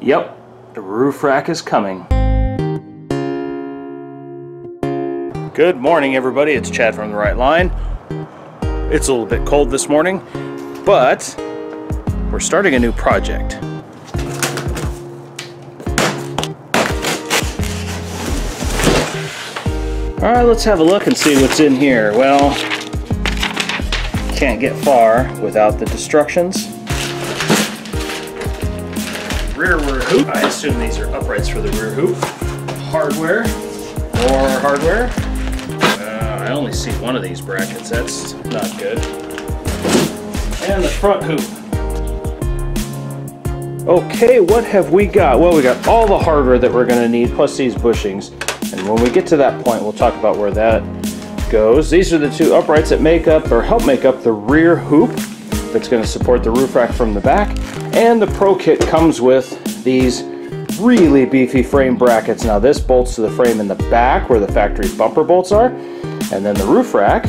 Yep, the roof rack is coming. Good morning, everybody. It's Chad from The Right Line. It's a little bit cold this morning, but we're starting a new project. All right, let's have a look and see what's in here. Well, can't get far without the destructions. Rearward hoop. I assume these are uprights for the rear hoop. Hardware. More hardware. I only see one of these brackets. That's not good. And the front hoop. Okay, what have we got? Well, we got all the hardware that we're going to need, plus these bushings. And when we get to that point, we'll talk about where that goes. These are the two uprights that make up, or help make up, the rear hoop that's going to support the roof rack from the back. And the Pro Kit comes with these really beefy frame brackets. Now this bolts to the frame in the back where the factory bumper bolts are, and then the roof rack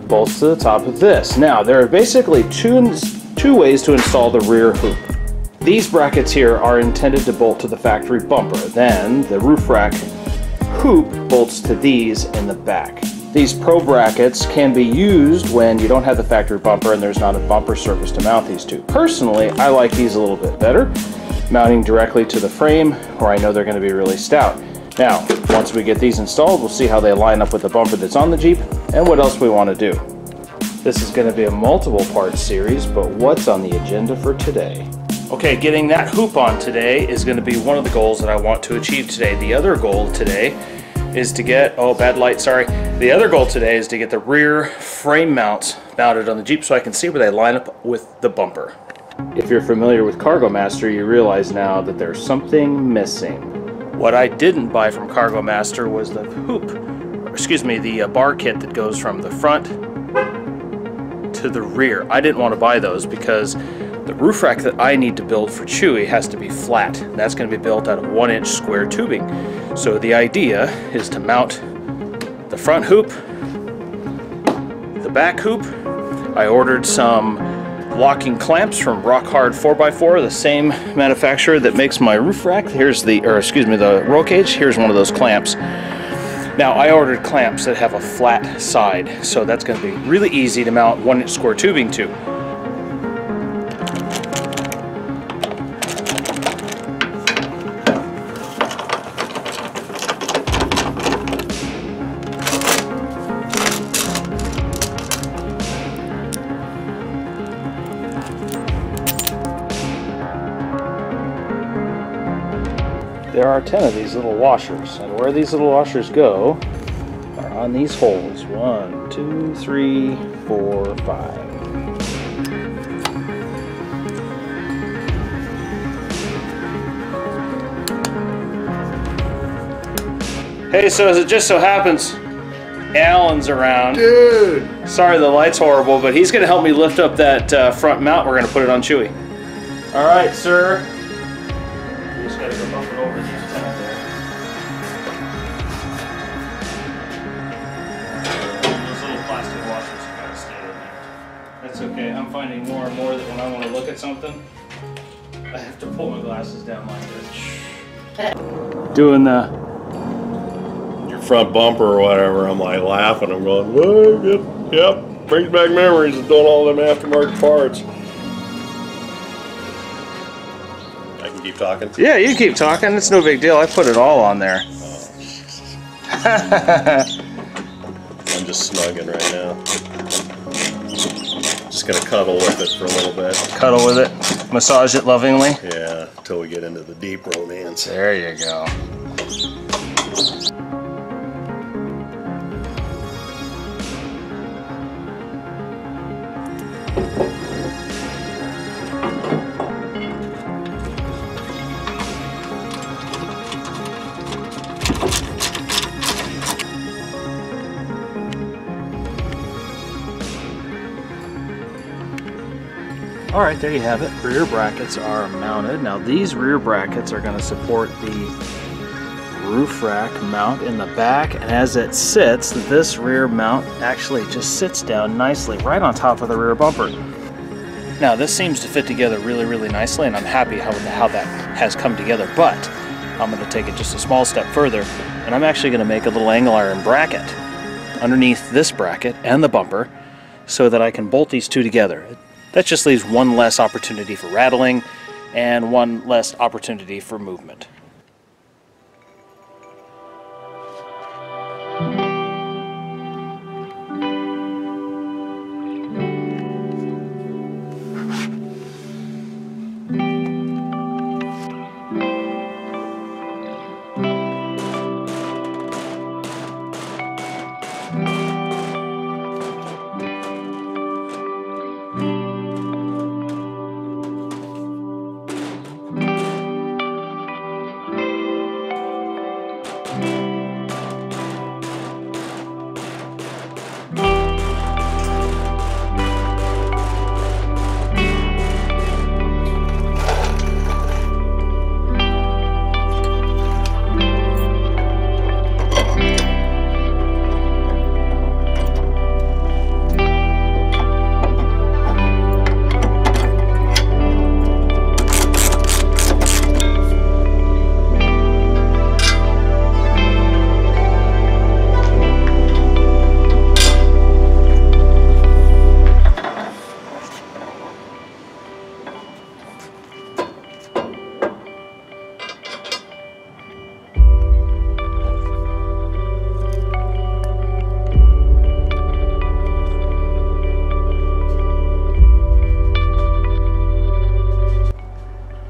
bolts to the top of this. Now there are basically two ways to install the rear hoop. These brackets here are intended to bolt to the factory bumper. Then the roof rack hoop bolts to these in the back. These Pro brackets can be used when you don't have the factory bumper and there's not a bumper surface to mount these to. Personally, I like these a little bit better, mounting directly to the frame where I know they're going to be really stout. Now, once we get these installed, we'll see how they line up with the bumper that's on the Jeep and what else we want to do. This is going to be a multiple part series, but what's on the agenda for today? Okay, getting that hoop on today is going to be one of the goals that I want to achieve today. The other goal today is to get, oh, bad light, sorry. The other goal today is to get the rear frame mounts mounted on the Jeep so I can see where they line up with the bumper. If you're familiar with Cargo Master, you realize now that there's something missing. What I didn't buy from Cargo Master was the hoop, or excuse me, the bar kit that goes from the front to the rear. I didn't want to buy those because the roof rack that I need to build for Chewy has to be flat. That's going to be built out of 1-inch square tubing. So the idea is to mount the front hoop, the back hoop. I ordered some locking clamps from Rock Hard 4x4, the same manufacturer that makes my roof rack. Here's the, or excuse me, the roll cage. Here's one of those clamps. Now I ordered clamps that have a flat side, so that's going to be really easy to mount 1-inch square tubing to. There are 10 of these little washers, and where these little washers go are on these holes. 1, 2, 3, 4, 5. Hey, so as it just so happens, Alan's around. Dude! Sorry the light's horrible, but he's going to help me lift up that front mount. We're going to put it on Chewy. All right, sir. Gotta go bump it over these 10 there. Those little plastic washers have got to stay in there. That's okay. I'm finding more and more that when I want to look at something, I have to pull my glasses down like this. Doing the Your front bumper or whatever, I'm like laughing. I'm going, whoa, yep, brings back memories of doing all them aftermarket parts. Keep talking? Yeah, you keep talking. It's no big deal. I put it all on there. Oh. I'm just snugging right now. Just gonna cuddle with it for a little bit. Cuddle with it. Massage it lovingly. Yeah, until we get into the deep romance. There you go. Alright, there you have it. Rear brackets are mounted. Now these rear brackets are going to support the roof rack mount in the back, and as it sits, this rear mount actually just sits down nicely right on top of the rear bumper. Now this seems to fit together really, really nicely, and I'm happy how that has come together, but I'm going to take it just a small step further, and I'm actually going to make a little angle iron bracket underneath this bracket and the bumper so that I can bolt these two together. That just leaves one less opportunity for rattling and one less opportunity for movement.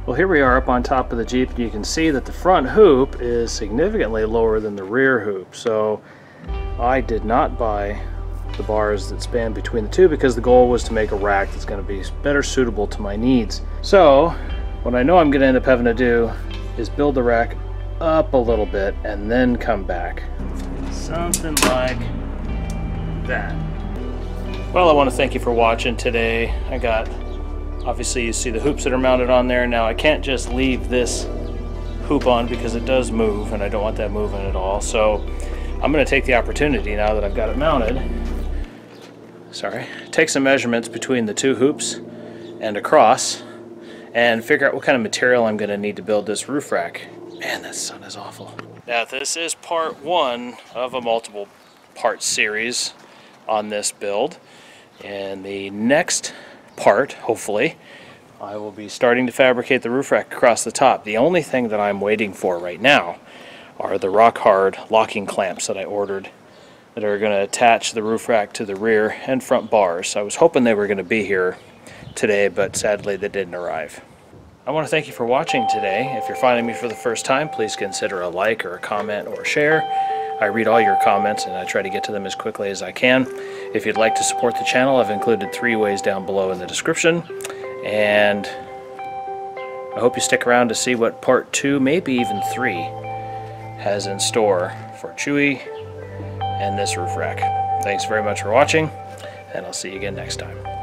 Well, here we are up on top of the Jeep, and you can see that the front hoop is significantly lower than the rear hoop. So I did not buy the bars that span between the two because the goal was to make a rack that's going to be better suitable to my needs. So what I know I'm going to end up having to do is build the rack up a little bit and then come back. Something like that. Well, I want to thank you for watching today. Obviously you see the hoops that are mounted on there. Now I can't just leave this hoop on because it does move and I don't want that moving at all. So I'm going to take the opportunity now that I've got it mounted, take some measurements between the two hoops and across and figure out what kind of material I'm going to need to build this roof rack. Man, that sun is awful. Now this is part one of a multiple part series on this build, and the next part, hopefully, I will be starting to fabricate the roof rack across the top. The only thing that I'm waiting for right now are the rock hard locking clamps that I ordered that are going to attach the roof rack to the rear and front bars. I was hoping they were going to be here today, but sadly they didn't arrive. I want to thank you for watching today. If you're finding me for the first time, please consider a like or a comment or a share. I read all your comments and I try to get to them as quickly as I can. If you'd like to support the channel, I've included 3 ways down below in the description. And I hope you stick around to see what part 2, maybe even 3, has in store for Chewy and this roof rack. Thanks very much for watching, and I'll see you again next time.